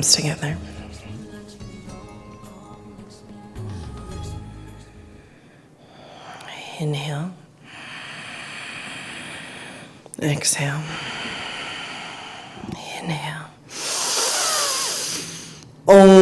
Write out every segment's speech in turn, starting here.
hands together. Inhale. Exhale. Inhale. Inhale.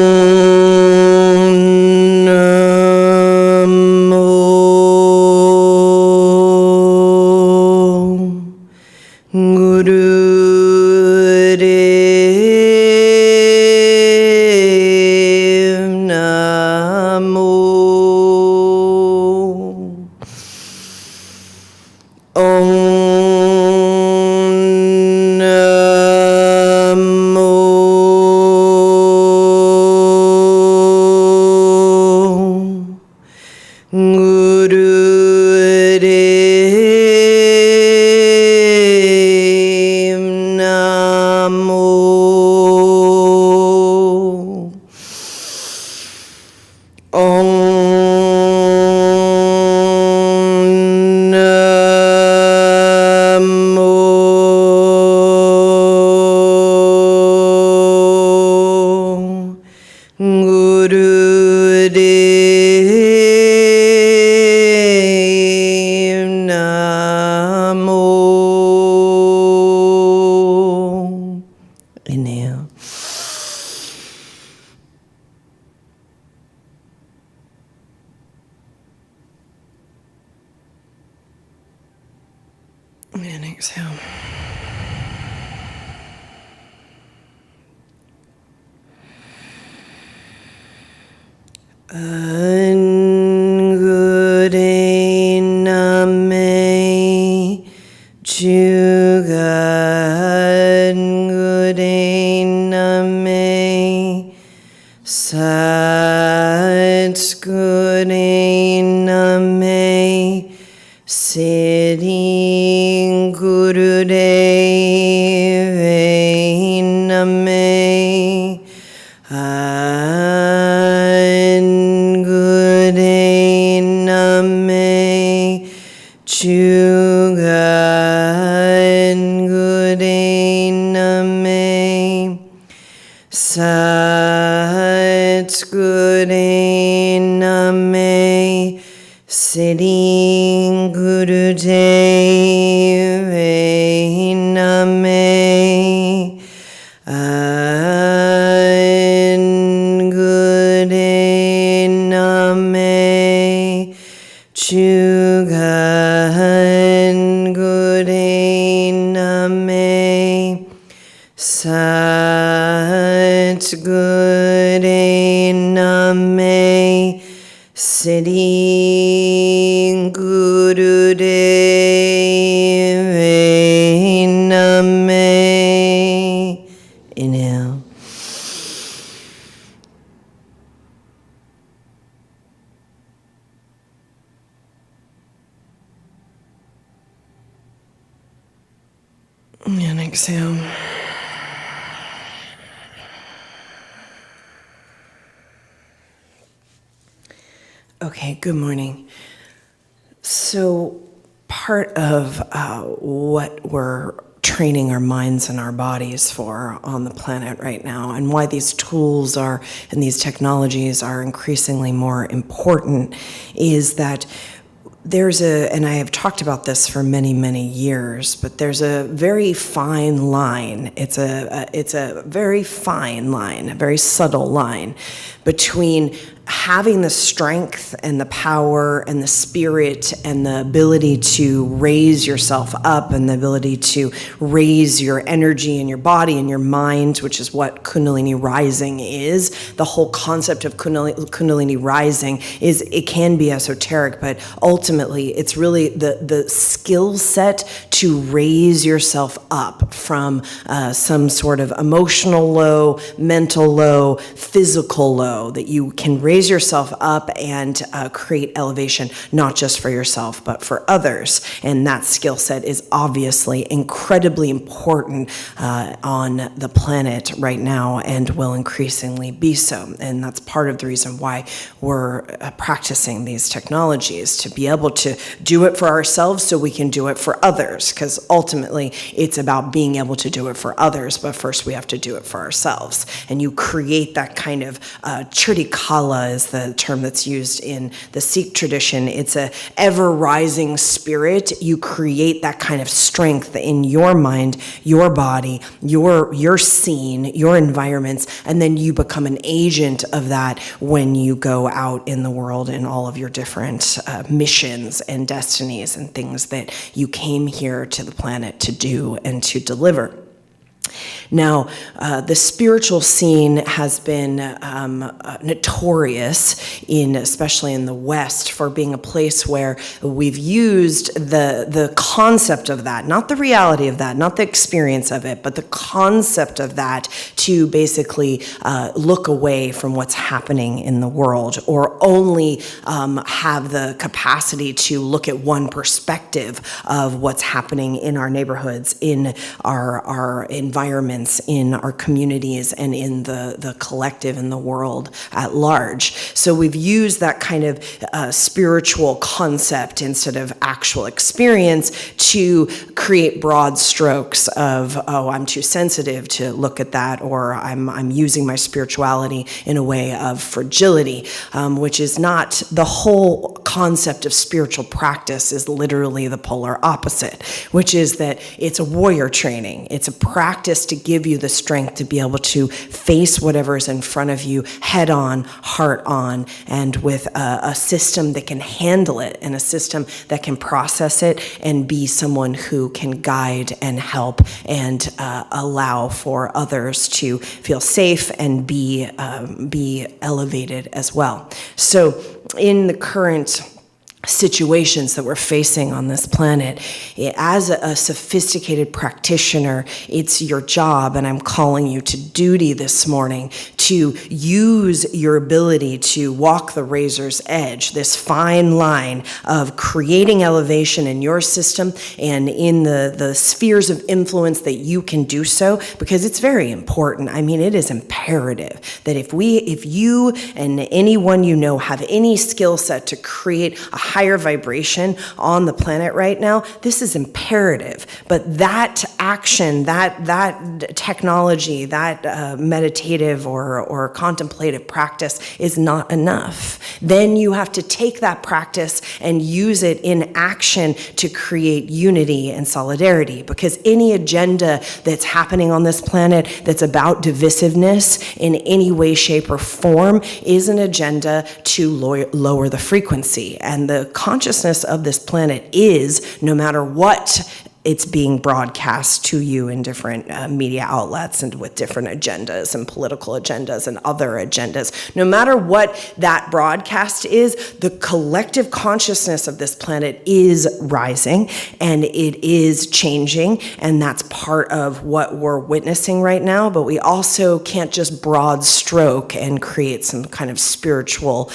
And exhale. Angure name Jagat, angure name Sat, angure name Siddhi, Gurudeve name Angure name Jagat, angure name Sat, angure name Siddhi, Gurudeve name Angure name Jagat, angure name Sat, angure name Siddhi, Gurudeve name. Inhale. And exhale. Okay, good morning. So part of what we're training our minds and our bodies for on the planet right now, and why these tools are and these technologies are increasingly more important, is that there's and I have talked about this for many, many years, but there's a very fine line. It's a very fine line, a very subtle line between having the strength and the power and the spirit and the ability to raise yourself up and the ability to raise your energy in your body and your mind, which is what Kundalini rising is. The whole concept of Kundalini rising is, it can be esoteric, but ultimately it's really the skill set to raise yourself up from some sort of emotional low, mental low, physical low, that you can raise yourself up and create elevation, not just for yourself, but for others. And that skill set is obviously incredibly important on the planet right now, and will increasingly be so. And that's part of the reason why we're practicing these technologies, to be able to do it for ourselves so we can do it for others, because ultimately it's about being able to do it for others, but first we have to do it for ourselves. And you create that kind of Chirikala is the term that's used in the Sikh tradition. It's a ever-rising spirit. You create that kind of strength in your mind, your body, your scene, your environments, and then you become an agent of that when you go out in the world in all of your different missions and destinies and things that you came here to the planet to do and to deliver. Now, the spiritual scene has been notorious, especially in the West, for being a place where we've used the concept of that, not the reality of that, not the experience of it, but the concept of that to basically look away from what's happening in the world, or only have the capacity to look at one perspective of what's happening in our neighborhoods, in our environments, in our communities, and in the collective, in the world at large. So we've used that kind of spiritual concept instead of actual experience to create broad strokes of, oh, I'm too sensitive to look at that, or I'm using my spirituality in a way of fragility, which is not the whole concept of spiritual practice. Is literally the polar opposite, which is that it's a warrior training. It's a practice to give you the strength to be able to face whatever is in front of you head on, heart on, and with a system that can handle it, and a system that can process it and be someone who can guide and help and allow for others to feel safe and be elevated as well. So in the current situations that we're facing on this planet, as a sophisticated practitioner, it's your job, and I'm calling you to duty this morning, to use your ability to walk the razor's edge, this fine line of creating elevation in your system and in the spheres of influence that you can do so, because it's very important. I mean, it is imperative that if you and anyone you know have any skill set to create a higher vibration on the planet right now, this is imperative. But that action, that technology, that meditative or contemplative practice is not enough. Then you have to take that practice and use it in action to create unity and solidarity, because any agenda that's happening on this planet that's about divisiveness in any way, shape, or form is an agenda to lower the frequency. And the consciousness of this planet is, no matter what it's being broadcast to you in different media outlets and with different agendas and political agendas and other agendas. No matter what that broadcast is, the collective consciousness of this planet is rising and it is changing, and that's part of what we're witnessing right now. But we also can't just broad stroke and create some kind of spiritual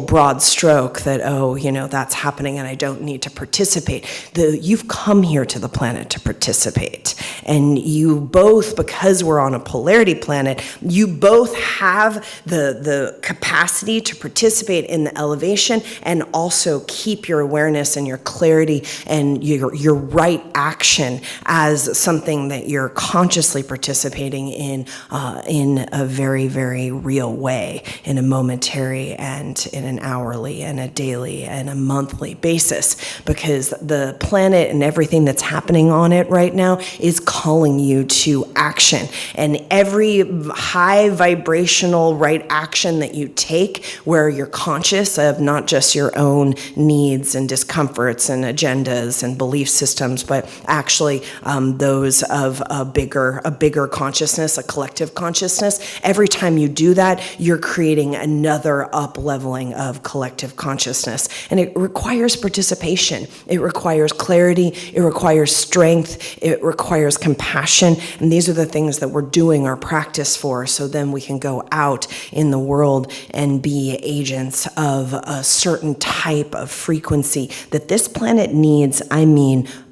broad stroke that, oh, that's happening and I don't need to participate. You've come here to the planet to participate. And you both, because we're on a polarity planet, you both have the capacity to participate in the elevation and also keep your awareness and your clarity and your right action as something that you're consciously participating in a very, very real way, in a momentary and in an hourly and a daily and a monthly basis, because the planet and everything that's happening on it right now is calling you to action. And every high vibrational right action that you take, where you're conscious of not just your own needs and discomforts and agendas and belief systems, but actually those of a bigger consciousness, a collective consciousness, every time you do that, you're creating another up-leveling of collective consciousness. And it requires participation. It requires clarity. It requires strength. It requires compassion. And these are the things that we're doing our practice for, so then we can go out in the world and be agents of a certain type of frequency that this planet needs,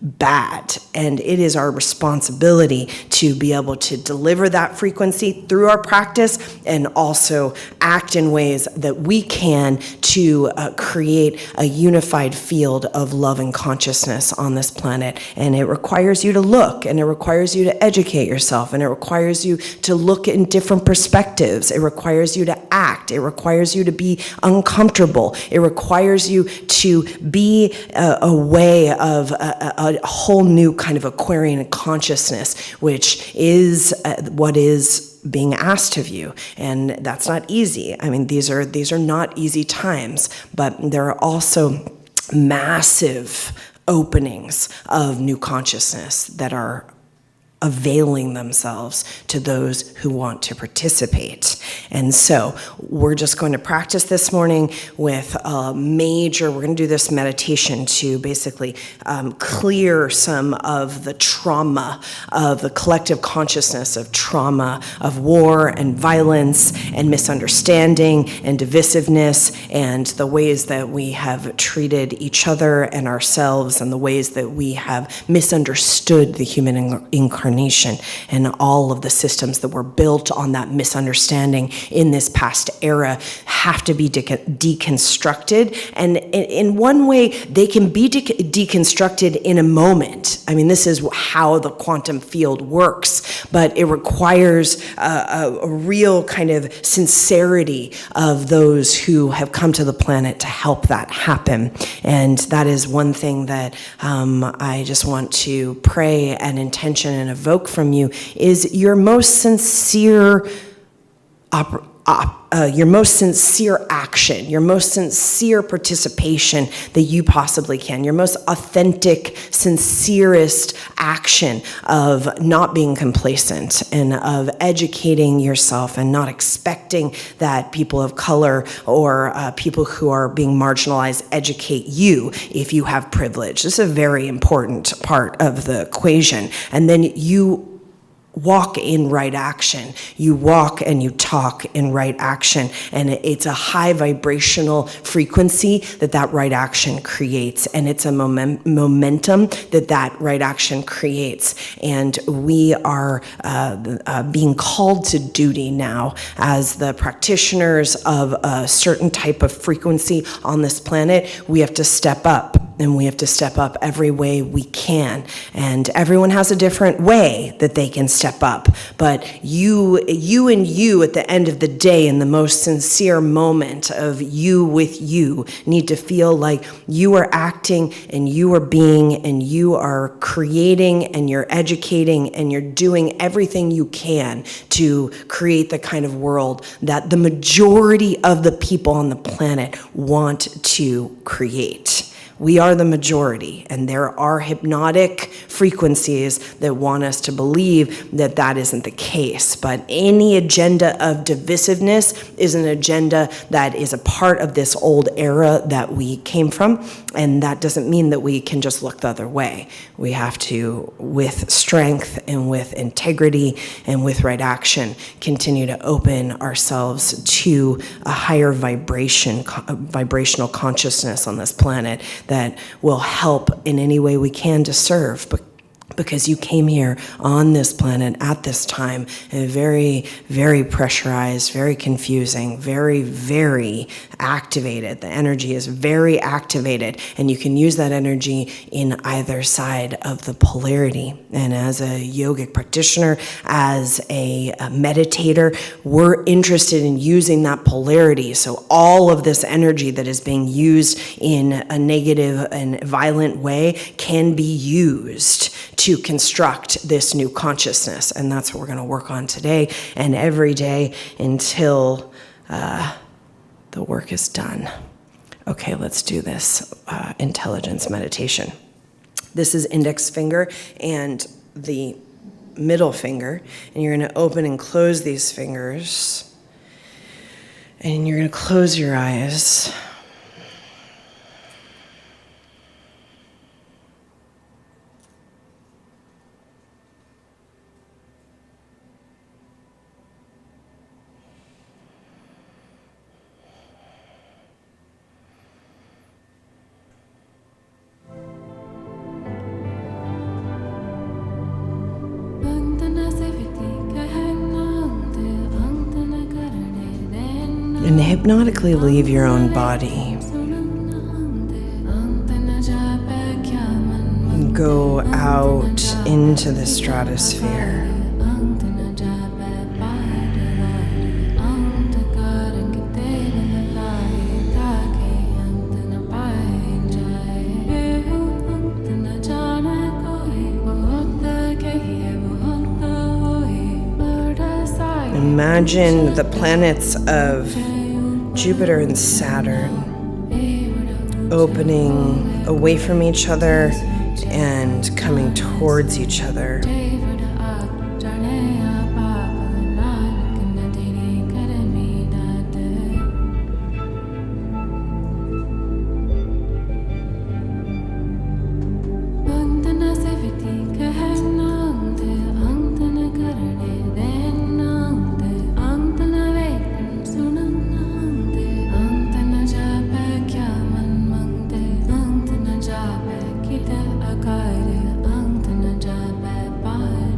bad. And it is our responsibility to be able to deliver that frequency through our practice and also act in ways that we can to create a unified field of love and consciousness on this planet. And it requires you to look, and it requires you to educate yourself, and it requires you to look in different perspectives. It requires you to act. It requires you to be uncomfortable. It requires you to be a way of a whole new kind of Aquarian consciousness, which is what is being asked of you. And that's not easy. I mean, these are not easy times, but there are also massive openings of new consciousness that are availing themselves to those who want to participate. And so we're just going to practice this morning with we're going to do this meditation to basically clear some of the trauma of the collective consciousness of trauma, of war and violence and misunderstanding and divisiveness, and the ways that we have treated each other and ourselves, and the ways that we have misunderstood the human incarnation, and all of the systems that were built on that misunderstanding in this past era have to be deconstructed. And in one way, they can be deconstructed in a moment. I mean, this is how the quantum field works, but it requires a real kind of sincerity of those who have come to the planet to help that happen. And that is one thing that I just want to pray and intention and evoke from you is your most sincere action, your most sincere participation that you possibly can, your most authentic, sincerest action of not being complacent and of educating yourself and not expecting that people of color or people who are being marginalized educate you if you have privilege. This is a very important part of the equation. And then you walk in right action. You walk and you talk in right action. And it's a high vibrational frequency that right action creates. And it's a momentum that right action creates. And we are being called to duty now as the practitioners of a certain type of frequency on this planet. We have to step up. And we have to step up every way we can. And everyone has a different way that they can step up. But you and you at the end of the day, in the most sincere moment of you with you, need to feel like you are acting and you are being and you are creating and you're educating and you're doing everything you can to create the kind of world that the majority of the people on the planet want to create. We are the majority, and there are hypnotic frequencies that want us to believe that isn't the case. But any agenda of divisiveness is an agenda that is a part of this old era that we came from, and that doesn't mean that we can just look the other way. We have to, with strength and with integrity and with right action, continue to open ourselves to a higher vibrational consciousness on this planet that will help in any way we can to serve, because you came here on this planet at this time, very, very pressurized, very confusing, very, very activated. The energy is very activated, and you can use that energy in either side of the polarity. And as a yogic practitioner, as a meditator, we're interested in using that polarity. So all of this energy that is being used in a negative and violent way can be used to construct this new consciousness. And that's what we're going to work on today and every day until the work is done. Okay, let's do this intelligence meditation. This is index finger and the middle finger, and you're going to open and close these fingers, and you're going to close your eyes. hypnotically leave your own body. Go out into the stratosphere. Imagine the planets of Jupiter and Saturn opening away from each other and coming towards each other. Bye.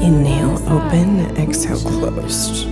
Inhale, open. Exhale, closed.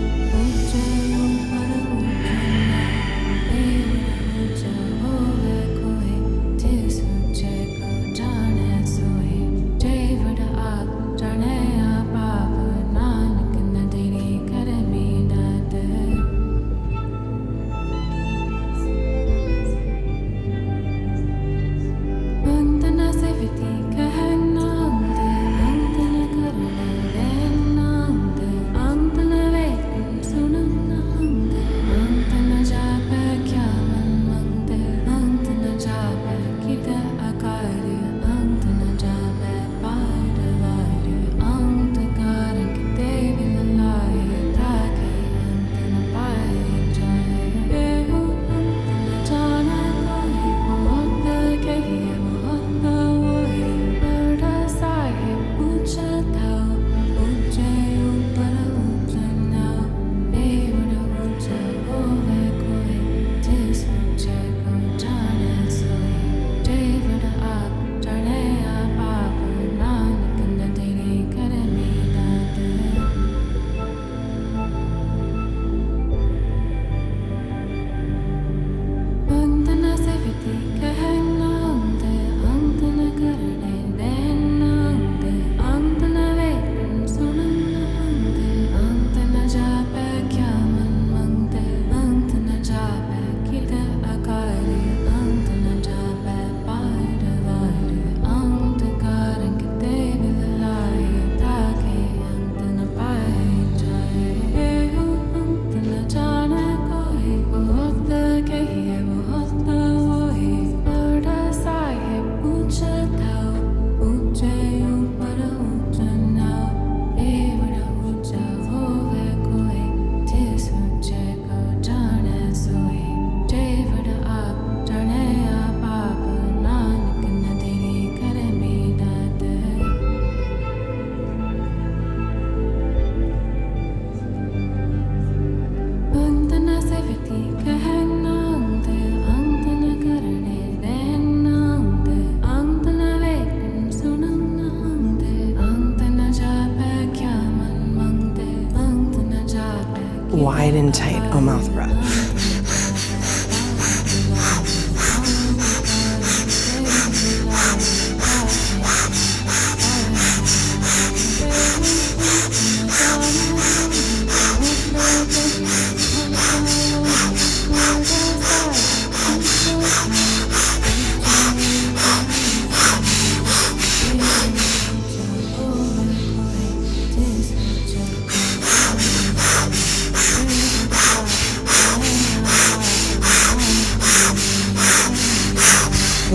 Wide and tight, O mouth breath.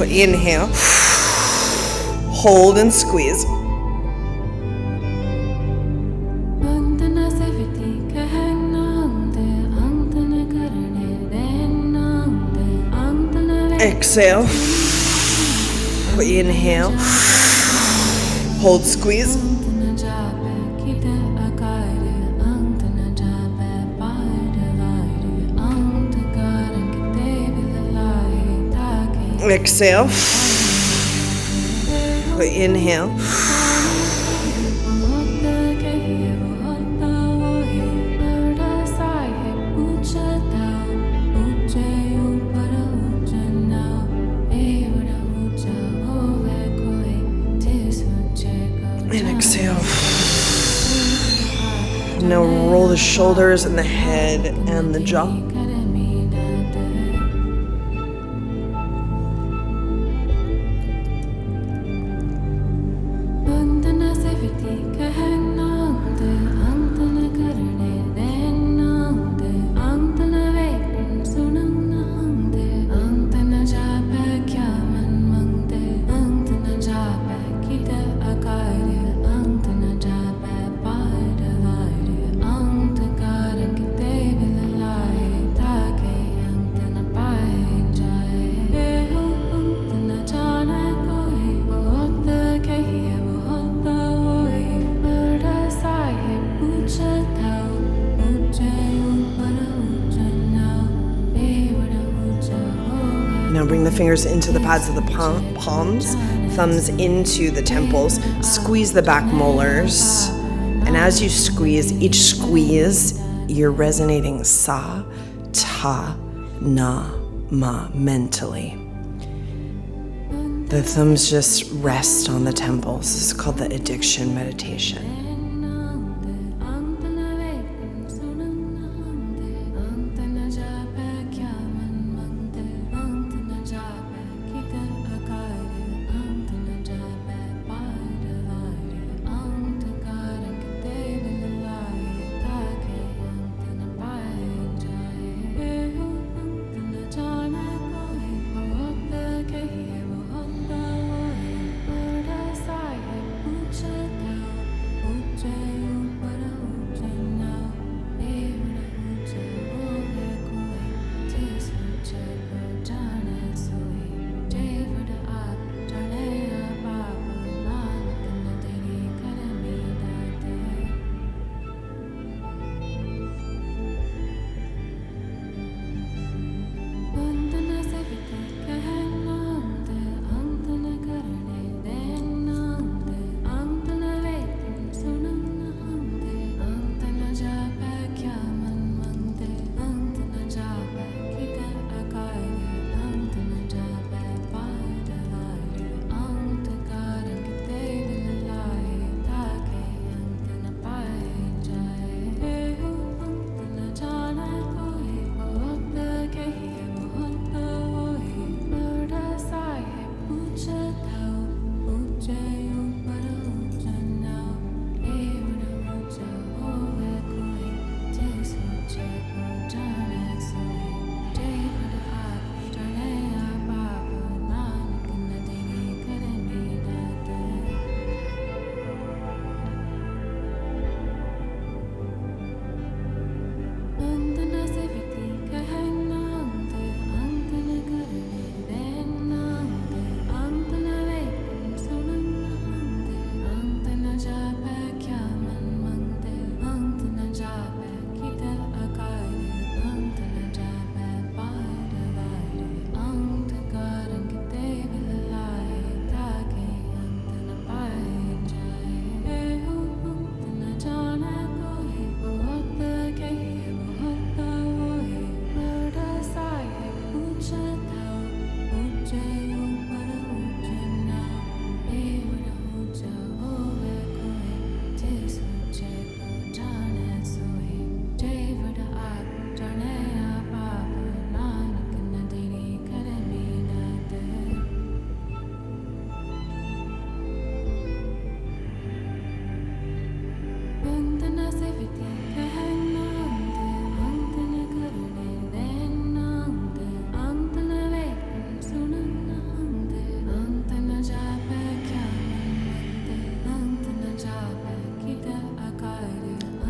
Inhale, hold and squeeze. Exhale, inhale, hold, squeeze. Exhale, inhale, and exhale. Now roll the shoulders and the head and the jaw. Now bring the fingers into the pads of the palms, thumbs into the temples. Squeeze the back molars. And as you squeeze, each squeeze, you're resonating sa, ta, na, ma mentally. The thumbs just rest on the temples. This is called the addiction meditation.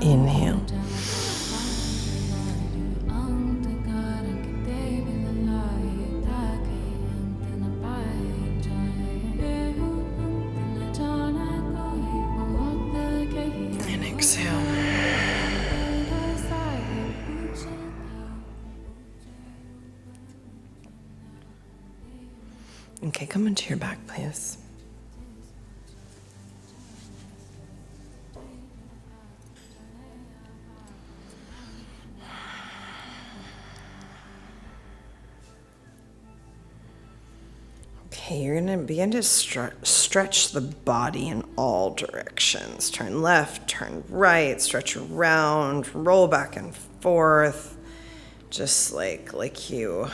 Inhale. And exhale. Okay, come onto your back, please. Okay, you're going to begin to stretch the body in all directions. Turn left, turn right, stretch around, roll back and forth, just like you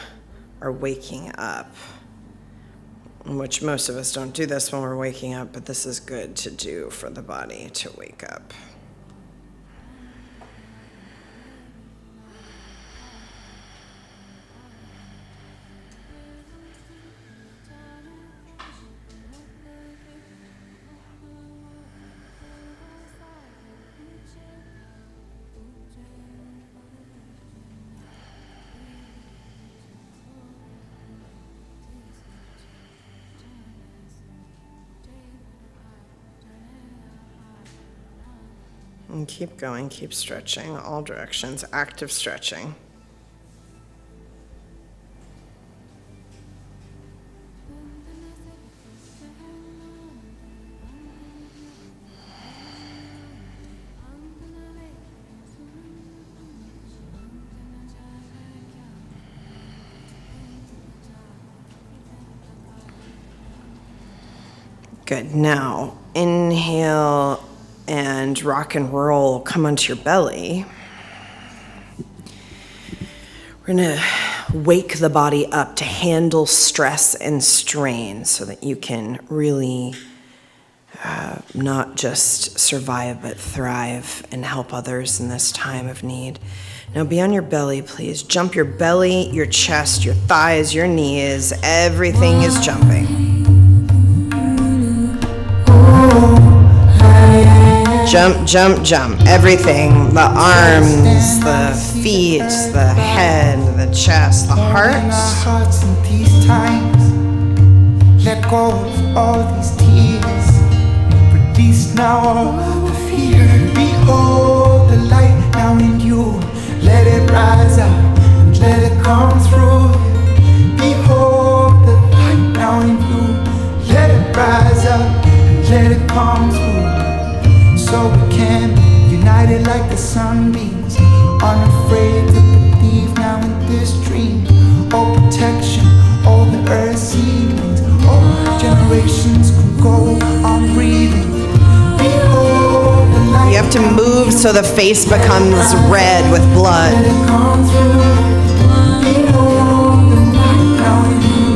are waking up. Which most of us don't do this when we're waking up, but this is good to do for the body to wake up. And keep going, keep stretching, all directions, active stretching. Good. Now, inhale and rock and roll. Come onto your belly. We're going to wake the body up to handle stress and strain so that you can really not just survive but thrive and help others in this time of need. Now be on your belly, please. Jump your belly, your chest, your thighs, your knees. Everything is jumping. Jump, jump, jump. Everything. The arms, the feet, the head, the chest, the heart. Let go of all these tears. Release now all the fear. Behold the light now in you. Let it rise up and let it come through. Behold the light now in you. Let it rise up and let it come through. So we can be united like the sunbeams, unafraid to believe now in this dream. Oh protection, all the earth seedlings, all generations can go on breathing. Behold the light. You have to move so the face becomes red with blood. Let it come through. Behold the light now in you.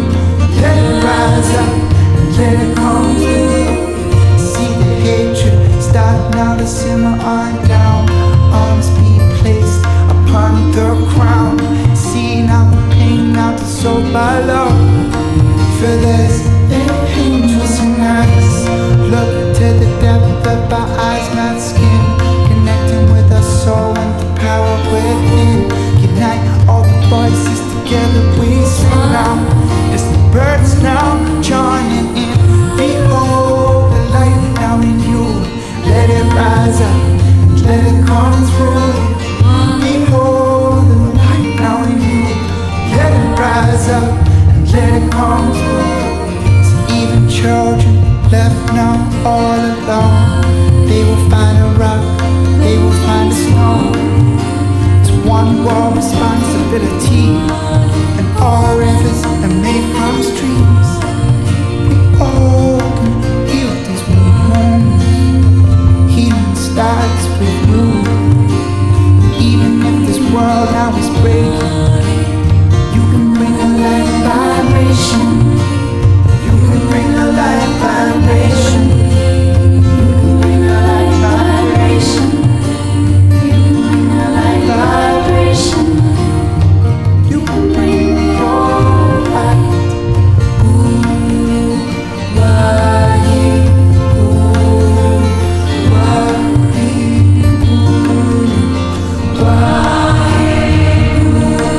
Let it rise up and let it come through. See the hatred start now to simmer on down. Arms be placed upon the crown. See now the pain now to soul by love. For there's angels in us. Look to the depth of our eyes, not skin. Connecting with our soul and the power within. Unite all the voices together, we sing now. It's the birds now joining in. Behold the light now in you. Let it rise up and let it come through. Behold the light now in you. Let it rise up and let it come through. So even children left now all alone, they will find a rock, they will find a stone. It's one world responsibility, and all rivers are made from streams. We all can heal these wounds. Healing starts with you. Even if this world now is breaking, you can bring a light vibration. You can bring a light vibration. You can bring a light vibration. You can bring a light vibration. You can bring your light. Ooh, Wadi, ooh, Wadi, ooh, Wadi, ooh.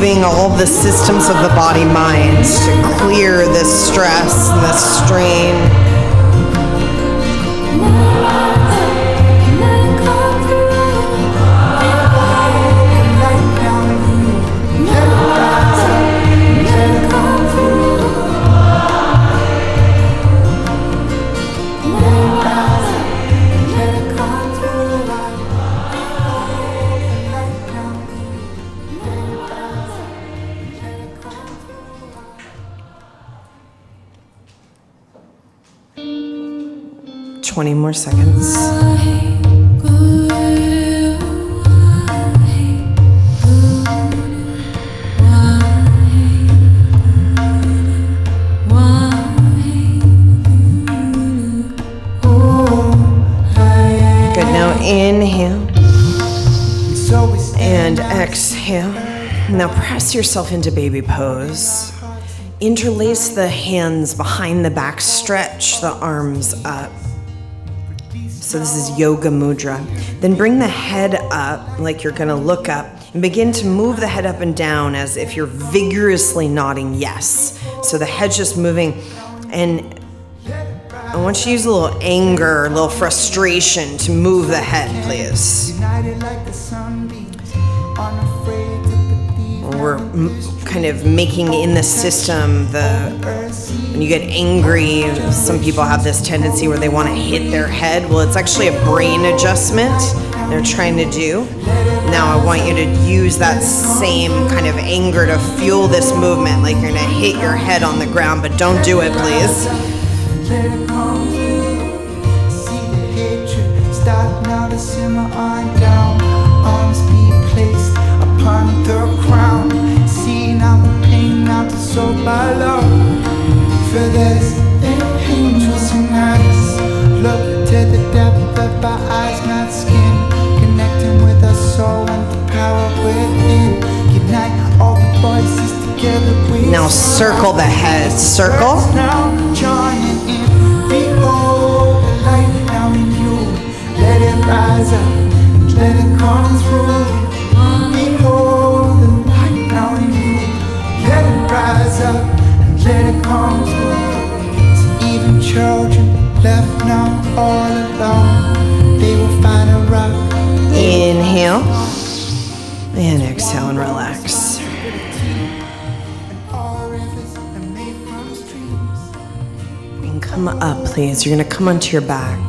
activating all the systems of the body-mind to clear this stress and this strain. Twenty more seconds. Good, now inhale and exhale. Now press yourself into baby pose. Interlace the hands behind the back, stretch the arms up. So this is yoga mudra. Then bring the head up like you're gonna look up and begin to move the head up and down as if you're vigorously nodding yes. So the head's just moving, and I want you to use a little anger, a little frustration to move the head, please. We're kind of making in the system when you get angry, some people have this tendency where they want to hit their head. Well, it's actually a brain adjustment they're trying to do. Now I want you to use that same kind of anger to fuel this movement, like you're going to hit your head on the ground, but don't do it, please. Start now to simmer on down. Arms be placed upon the crown. See now the pain out the soul by love. For this angels and eyes. Look to the depth of our eyes, not skin. Connecting with our soul and the power within. Unite all the voices together. Now circle the head. Circle. Now joining in. Behold the light now in you. Let it rise up and let it come through. Behold the light now in you. Let it rise up and let it come through. So even children left now all alone, they will find a rock. Inhale and exhale and relax. And come up, please. You're going to come onto your back.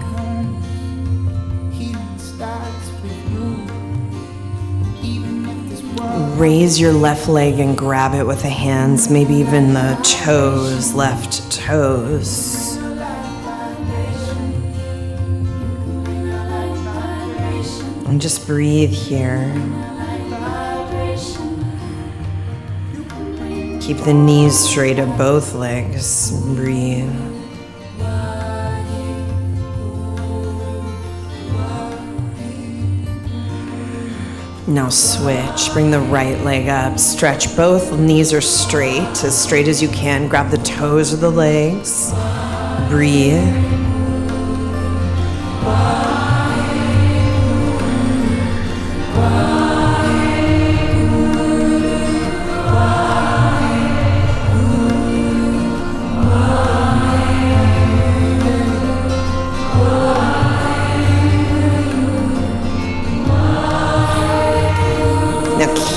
Raise your left leg and grab it with the hands, maybe even the toes, left toes. And just breathe here. Keep the knees straight of both legs. Breathe. Now switch, bring the right leg up, stretch both knees are straight as you can. Grab the toes of the legs, breathe.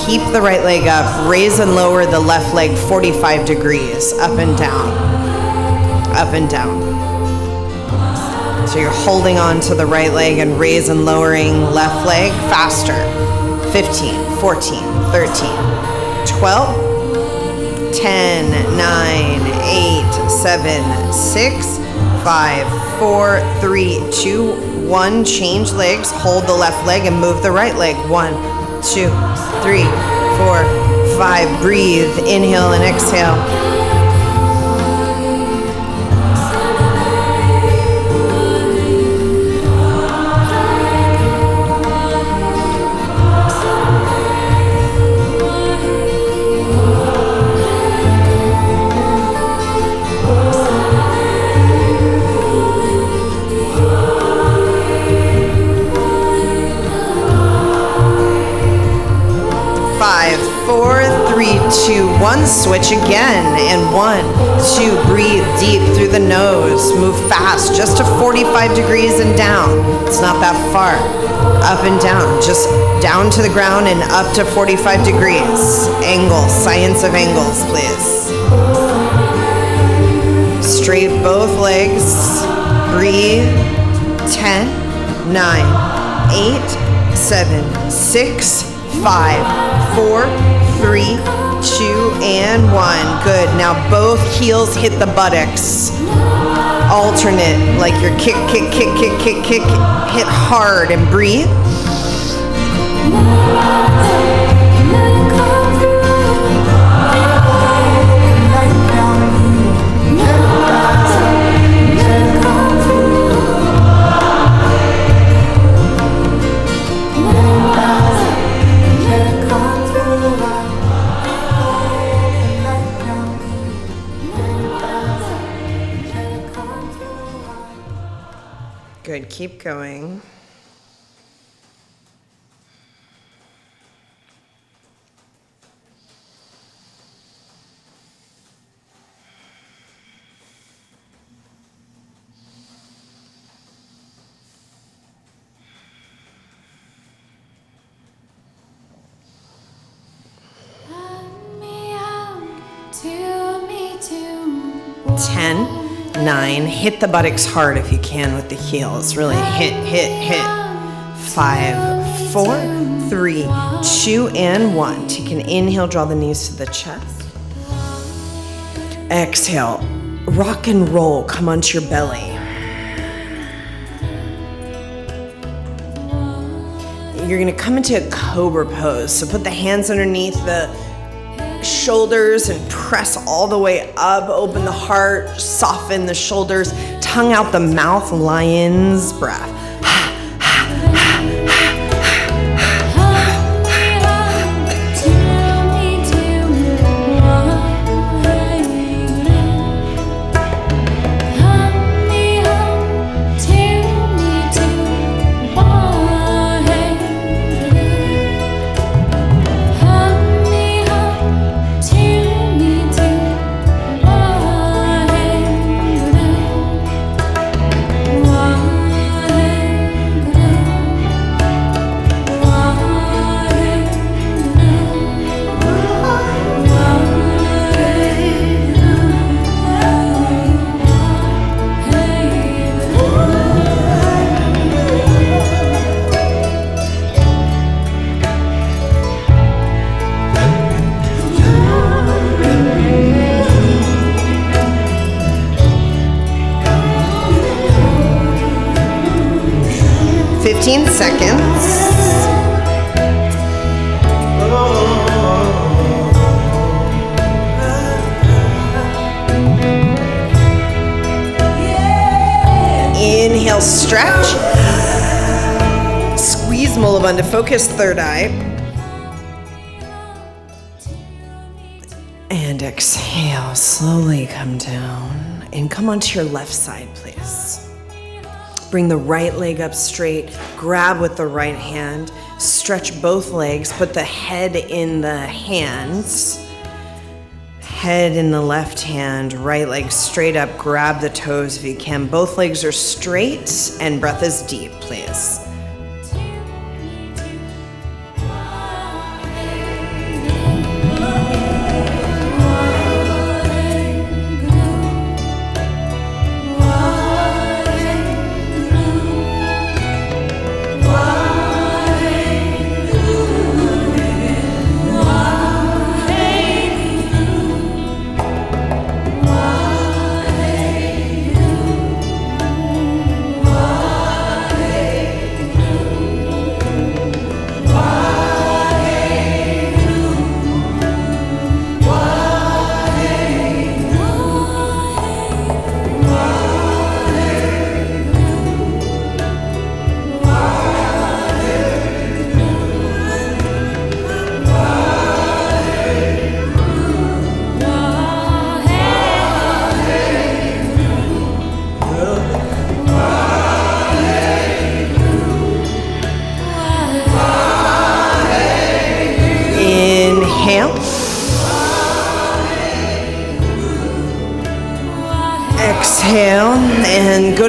Keep the right leg up, raise and lower the left leg 45 degrees, up and down, up and down. So you're holding on to the right leg and raise and lowering left leg faster. 15, 14, 13, 12, 10, 9, 8, 7, 6, 5, 4, 3, 2, 1. Change legs, hold the left leg and move the right leg. 1, 2, 3, 4, 5. Breathe, inhale and exhale. Switch again. And 1, 2, breathe deep through the nose. Move fast, just to 45 degrees and down. It's not that far. Up and down, just down to the ground and up to 45 degrees. Angle, science of angles, please. Straight both legs. Breathe. 10, 9, 8, 7, 6, 5, 4, 3, 2, and 1. Good. Now both heels hit the buttocks. Alternate, like your kick, kick, kick, kick, kick, kick. Hit hard and breathe. Good, keep going. Ten, 9, hit the buttocks hard if you can with the heels. Really hit, hit, hit. 5, 4, 3, 2, and 1. Take an inhale, draw the knees to the chest. Exhale, rock and roll, come onto your belly. You're gonna come into a Cobra pose. So put the hands underneath the shoulders and press all the way up. Open the heart, soften the shoulders, tongue out the mouth, lion's breath. Seconds. Inhale, stretch. Squeeze Mulabandha, focus third eye. And exhale, slowly come down and come onto your left side, please. Bring the right leg up straight, grab with the right hand, stretch both legs, put the head in the hands, head in the left hand, right leg straight up, grab the toes if you can. Both legs are straight and breath is deep, please.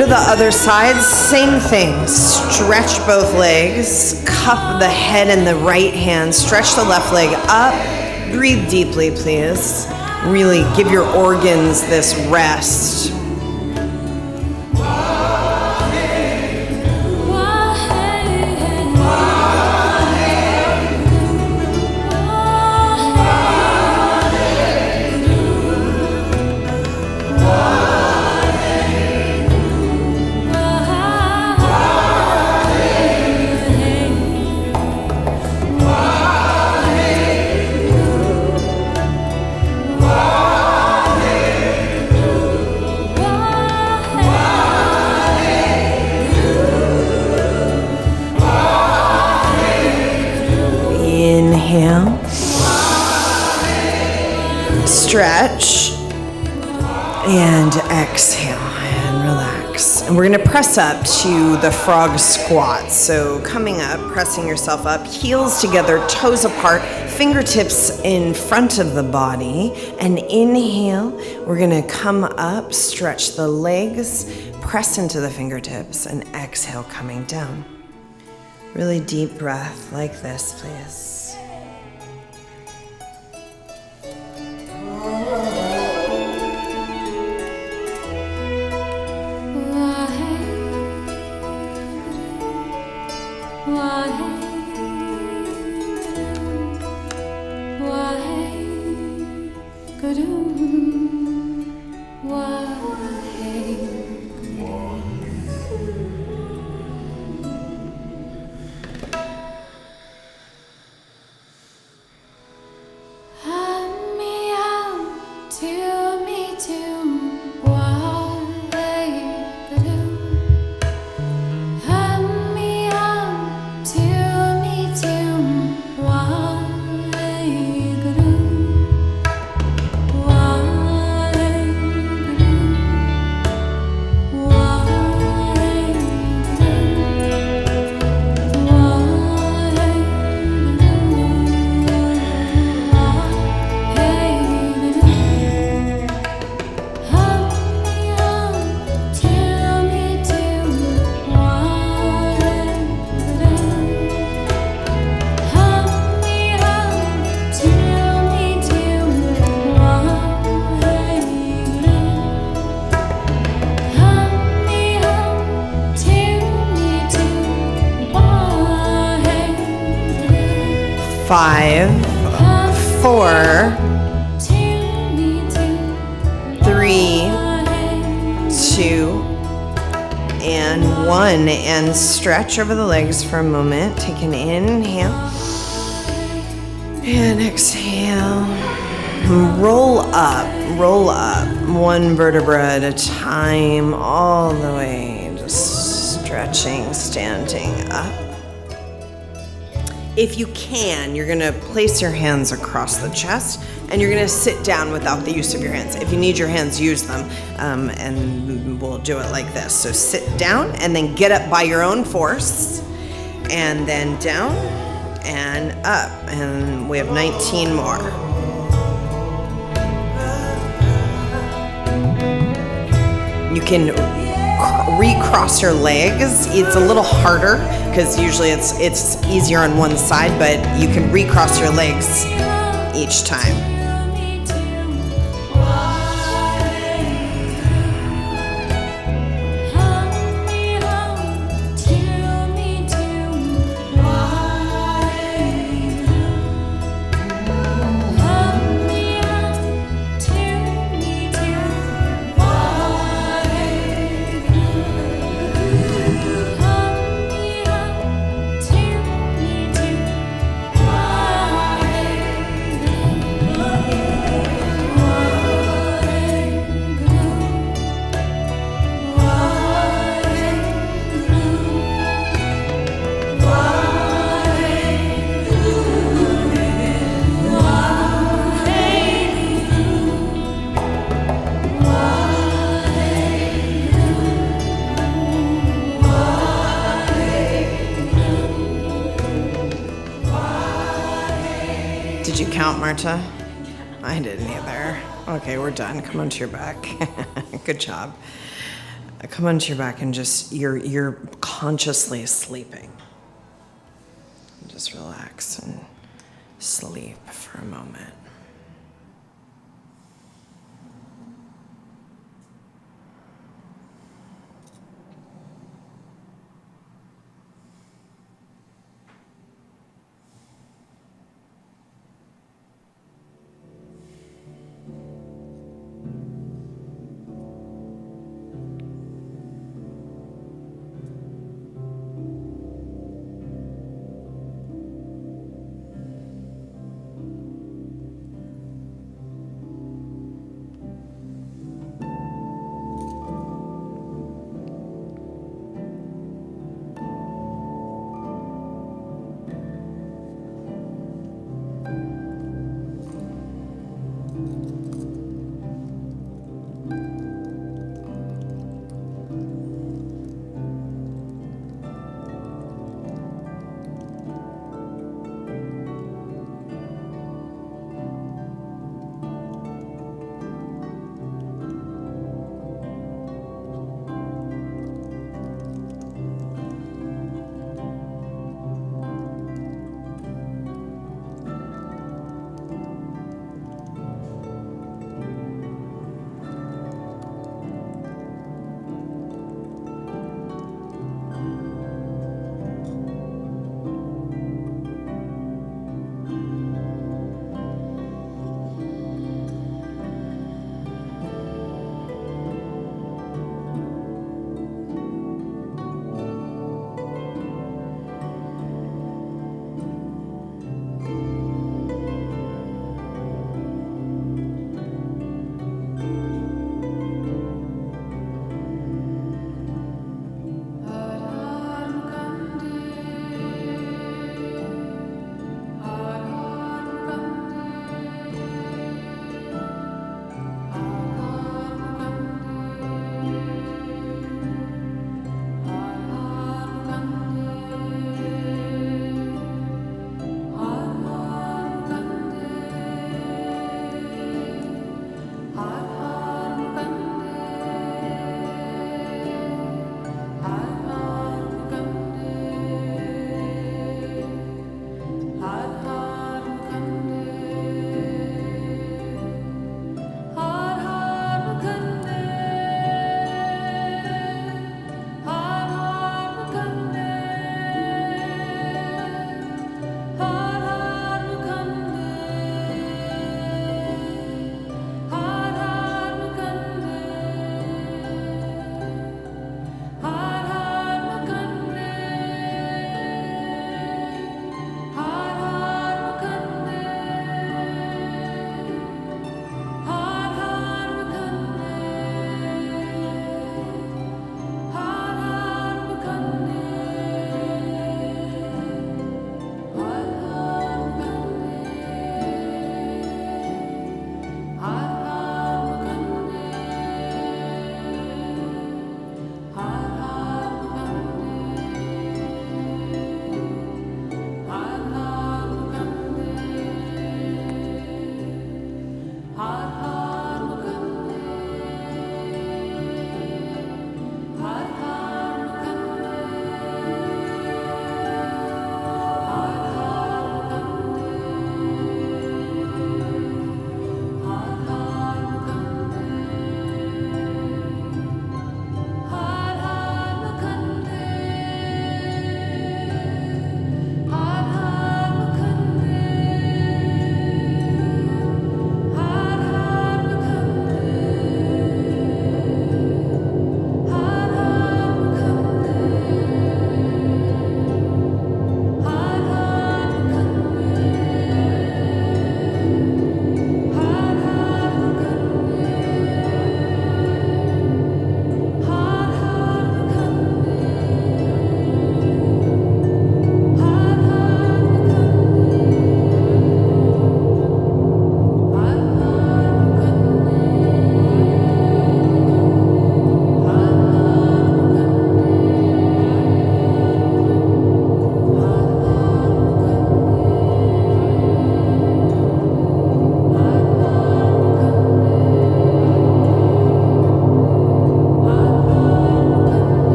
to the other side, same thing. Stretch both legs, cup the head in the right hand, stretch the left leg up. Breathe deeply, please. Really give your organs this rest. Inhale, stretch, and exhale, and relax. And we're gonna press up to the frog squat. So coming up, pressing yourself up, heels together, toes apart, fingertips in front of the body. And inhale, we're gonna come up, stretch the legs, press into the fingertips, and exhale, coming down. Really deep breath like this, please. Five, 4, 3, 2, and 1. And stretch over the legs for a moment. Take an inhale and exhale. Roll up, one vertebra at a time, all the way, just stretching, standing up. If you can, you're gonna place your hands across the chest and you're gonna sit down without the use of your hands. If you need your hands, use them, and we'll do it like this. So sit down and then get up by your own force, and then down and up, and we have 19 more. You can recross your legs. It's a little harder because usually it's easier on one side, but you can recross your legs each time. Did you count, Marta? I didn't either. Okay, we're done. Come onto your back. Good job. Come onto your back and just, you're consciously sleeping. Just relax and sleep for a moment.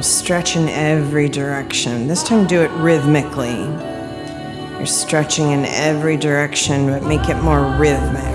now stretch in every direction. This time do it rhythmically. You're stretching in every direction, but make it more rhythmic.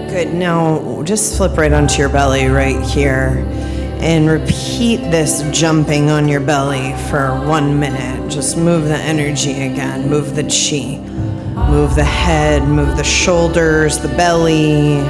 Good. Now just flip right onto your belly right here and repeat this jumping on your belly for 1 minute. Just move the energy again, move the chi, move the head, move the shoulders, the belly.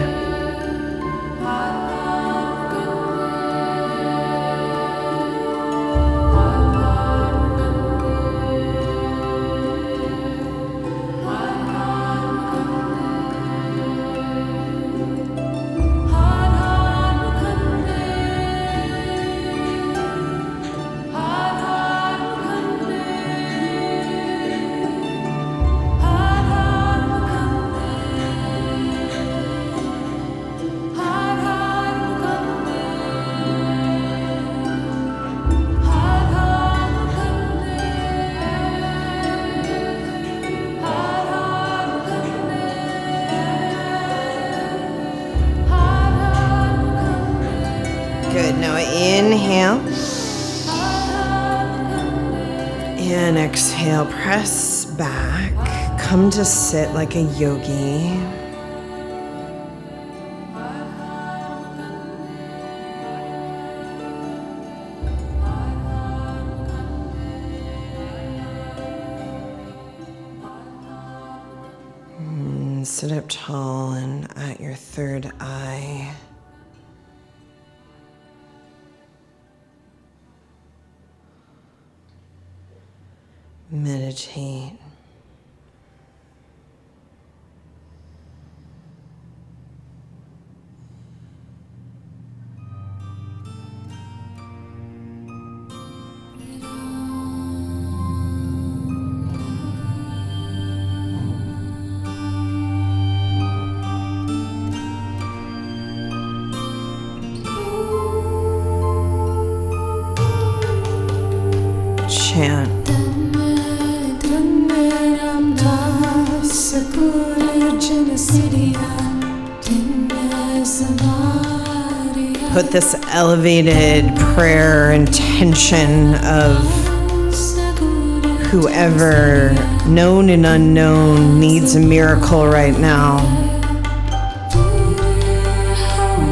Good. Now inhale and exhale. Press back. Come to sit like a yogi. Sit up tall and at your third eye. Meditate. Chant. Put this elevated prayer intention of whoever, known and unknown, needs a miracle right now,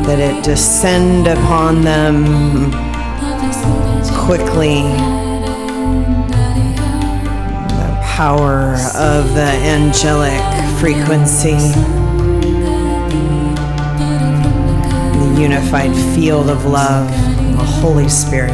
that it descend upon them quickly. The power of the angelic frequency. Unified field of love, the Holy Spirit.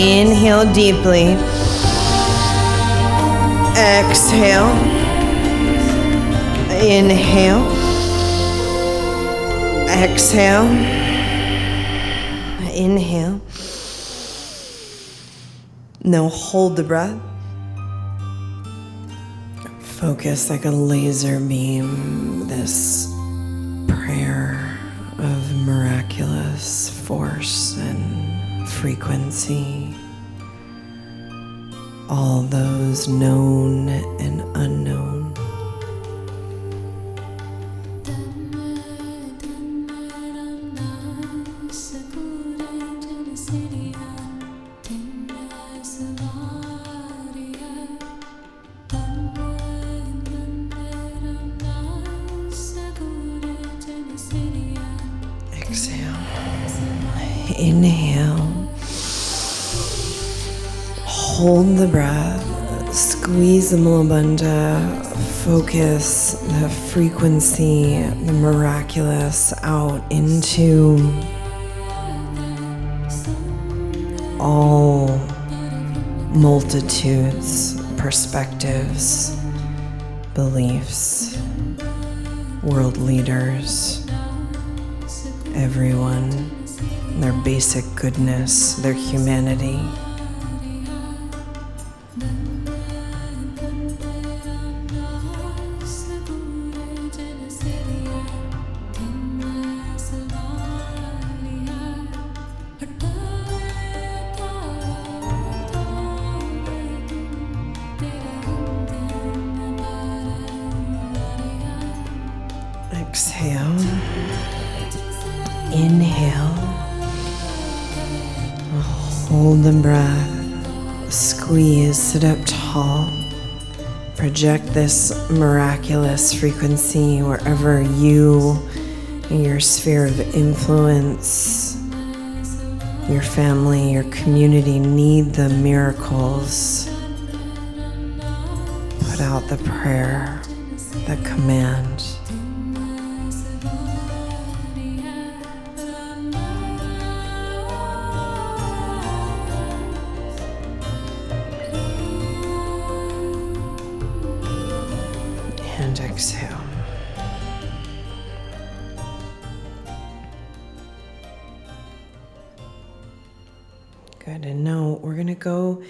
Inhale deeply. Exhale. Inhale. Exhale. Inhale. Now hold the breath. Focus like a laser beam, this prayer of miraculous force and frequency. All those known and unknown. Exhale. Inhale. Hold the breath. Squeeze the mulabandha. Focus the frequency, the miraculous out into all multitudes, perspectives, beliefs, world leaders, everyone, their basic goodness, their humanity. Exhale. Inhale. Hold the breath. Squeeze. Sit up tall. Project this miraculous frequency wherever you, in your sphere of influence, your family, your community need the miracles. Put out the prayer, the command. And exhale. Good. And now we're going to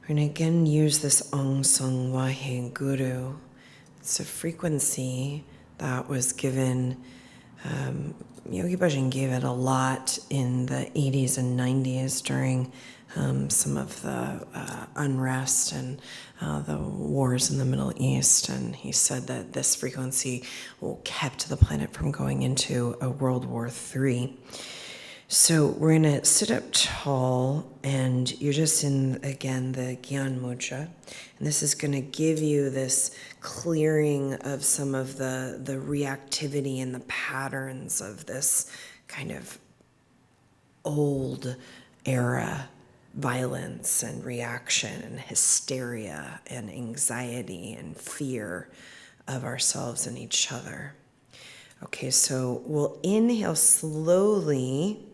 again use this Ong Sung Wahe Guru. It's a frequency that was given, Yogi Bhajan gave it a lot in the 80s and 90s during some of the unrest and the wars in the Middle East. And he said that this frequency kept the planet from going into a World War III. So we're going to sit up tall, and you're just in, again, the Gyan Mudra. And this is going to give you this clearing of some of the reactivity and the patterns of this kind of old era violence and reaction and hysteria and anxiety and fear of ourselves and each other. Okay, so we'll inhale slowly.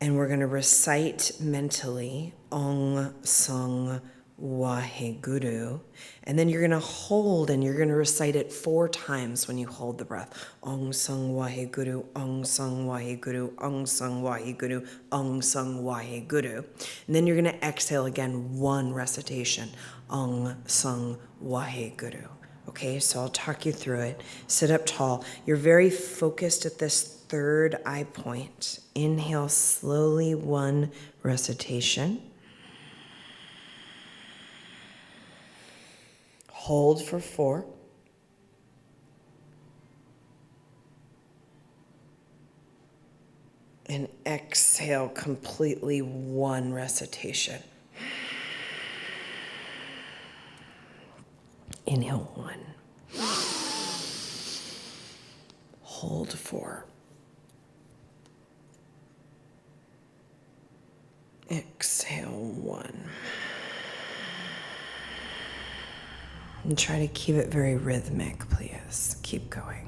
And we're going to recite mentally Ong Sung Wahe Guru. And then you're going to hold and you're going to recite it 4 times when you hold the breath. Ong Sung Wahe Guru, Ong Sung Wahe Guru, Ong Sung Wahe Guru, Ong Sung Wahe Guru. And then you're going to exhale again 1 recitation. Ong Sung Wahe Guru. Okay, so I'll talk you through it. Sit up tall. You're very focused at this 3rd eye point. Inhale slowly 1 recitation. Hold for 4. And exhale completely 1 recitation. Inhale 1. Hold 4. Exhale 1. And try to keep it very rhythmic, please. Keep going.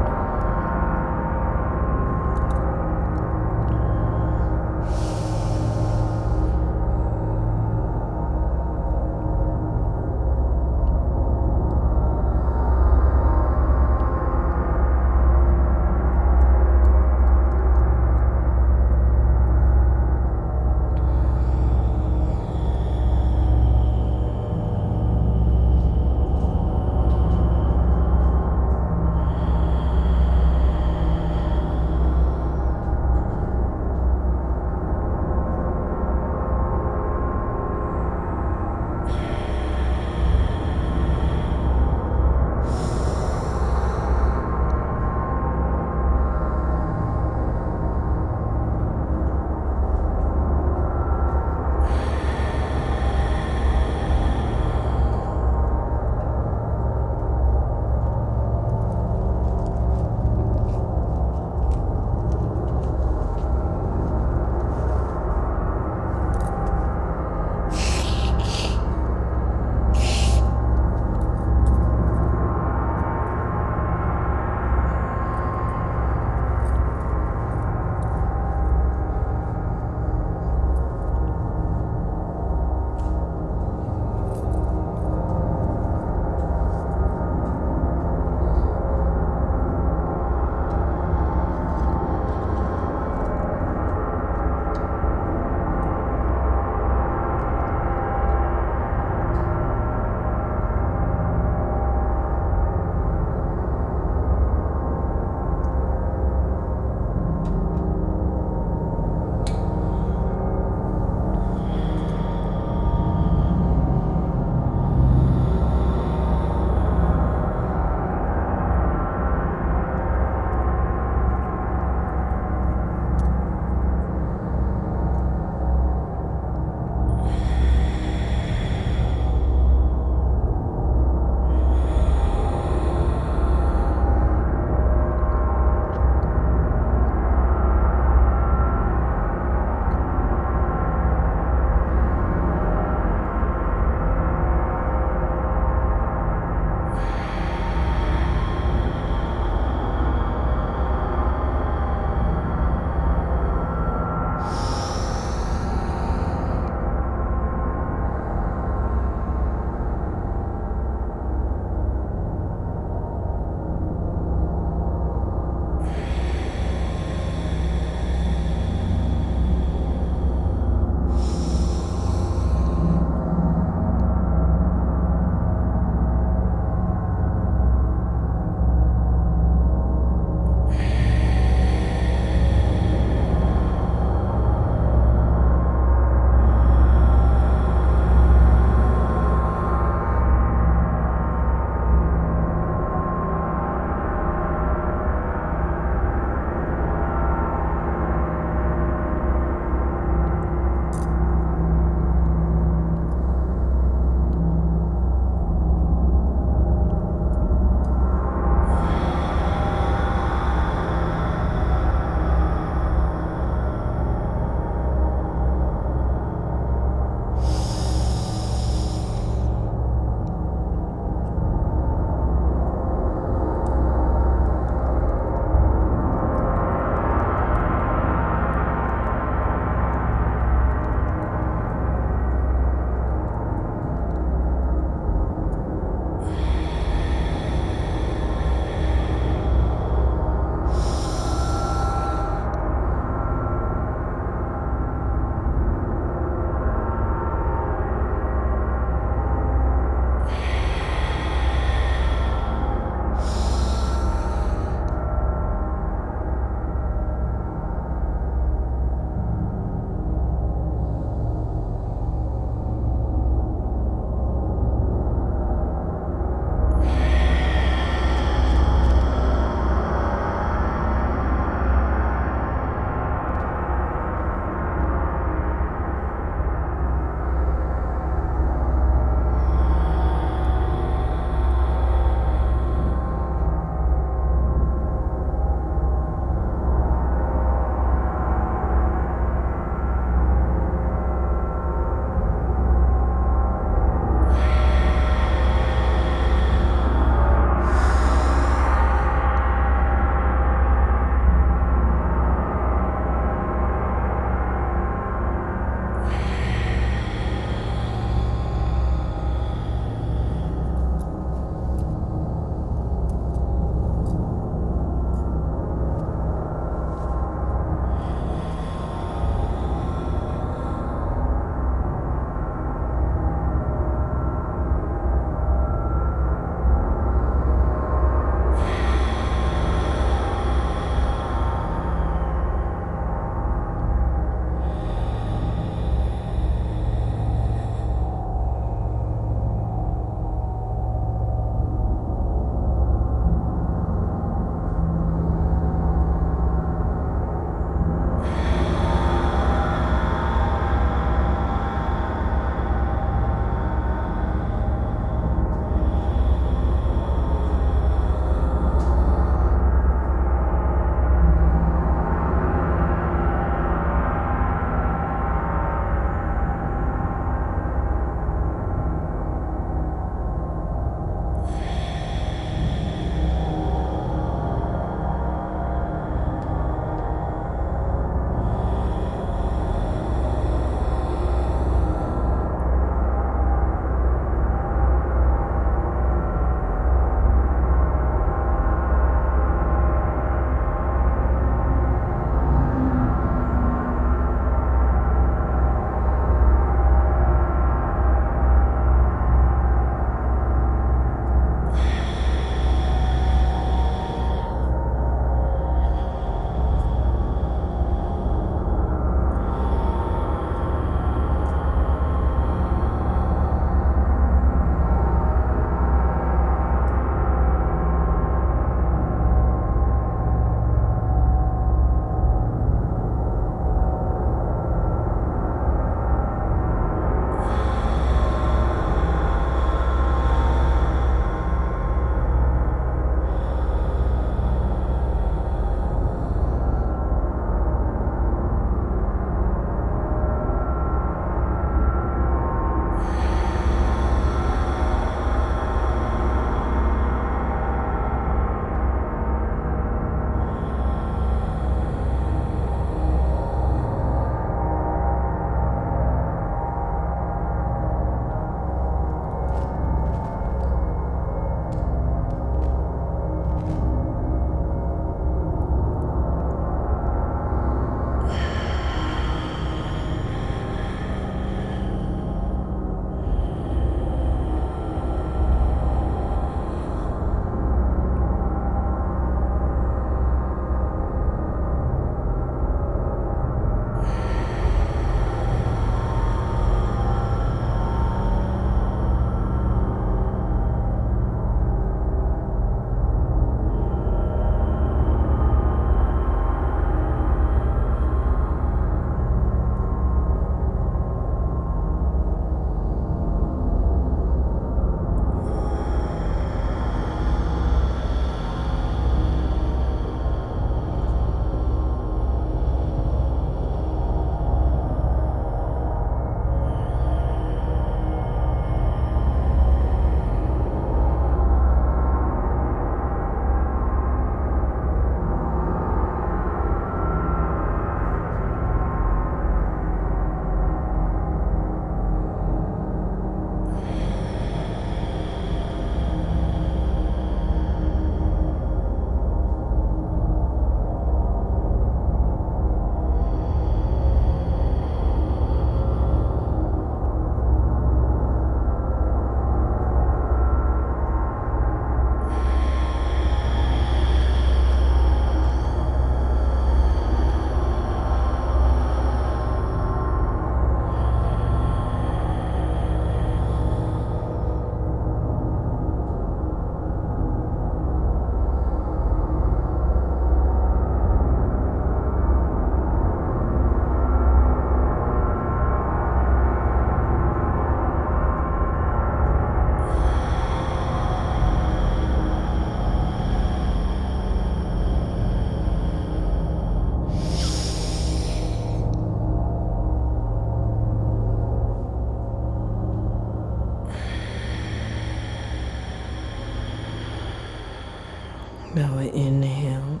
Now inhale.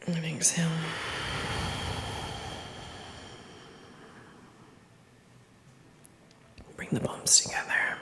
And exhale. Bring the palms together.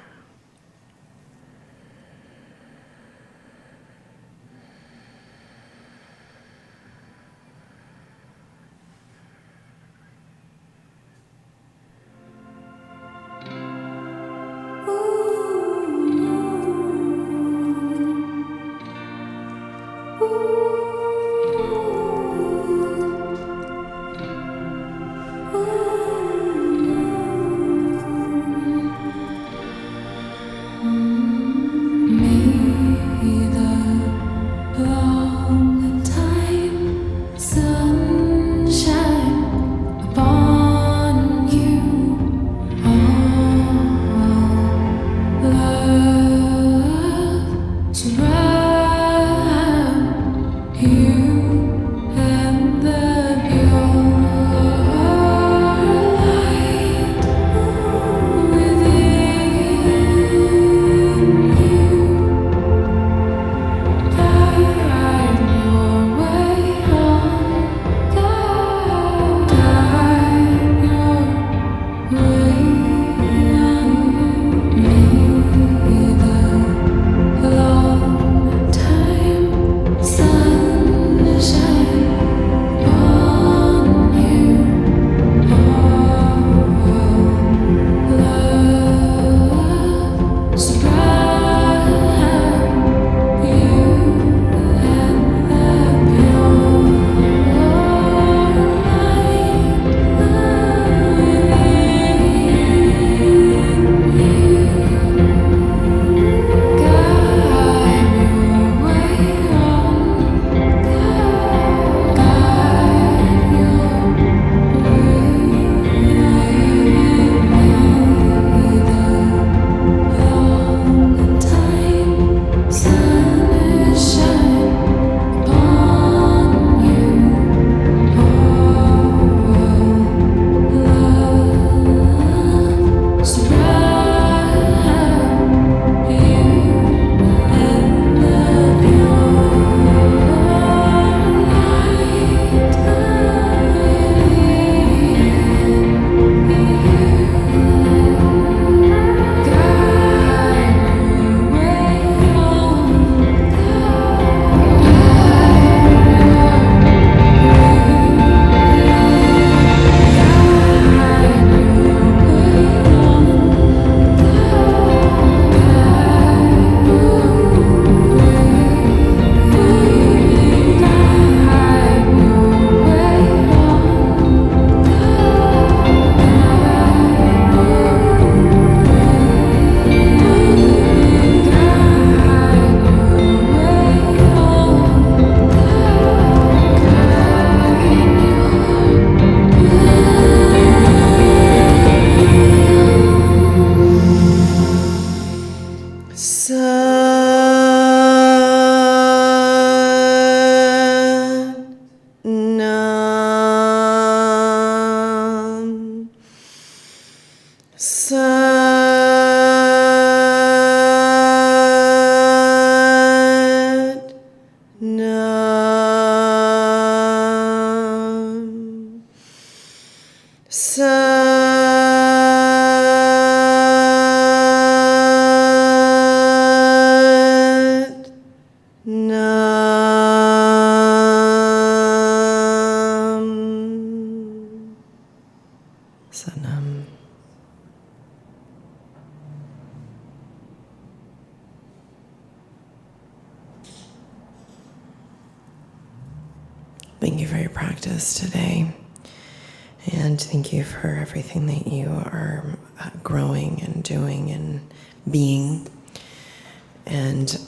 Sanam. Thank you for your practice today. And thank you for everything that you are growing and doing and being. And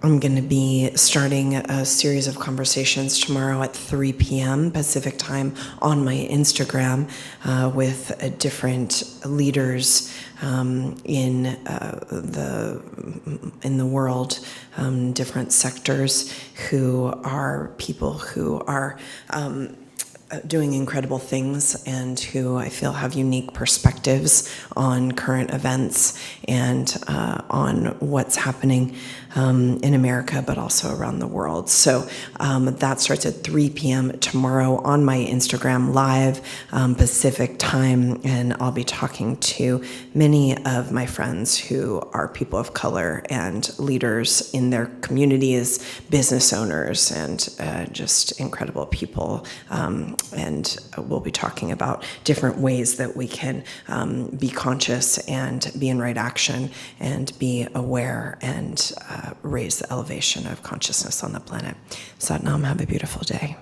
I'm going to be starting a series of conversations tomorrow at 3 p.m. Pacific time on my Instagram with different leaders in the world, different sectors, who are people who are doing incredible things and who I feel have unique perspectives on current events and on what's happening in America, but also around the world. So that starts at 3 p.m. tomorrow on my Instagram live Pacific time, and I'll be talking to many of my friends who are people of color and leaders in their communities, business owners, and just incredible people. And we'll be talking about different ways that we can be conscious and be in right action and be aware and raise the elevation of consciousness on the planet. Satnam, have a beautiful day.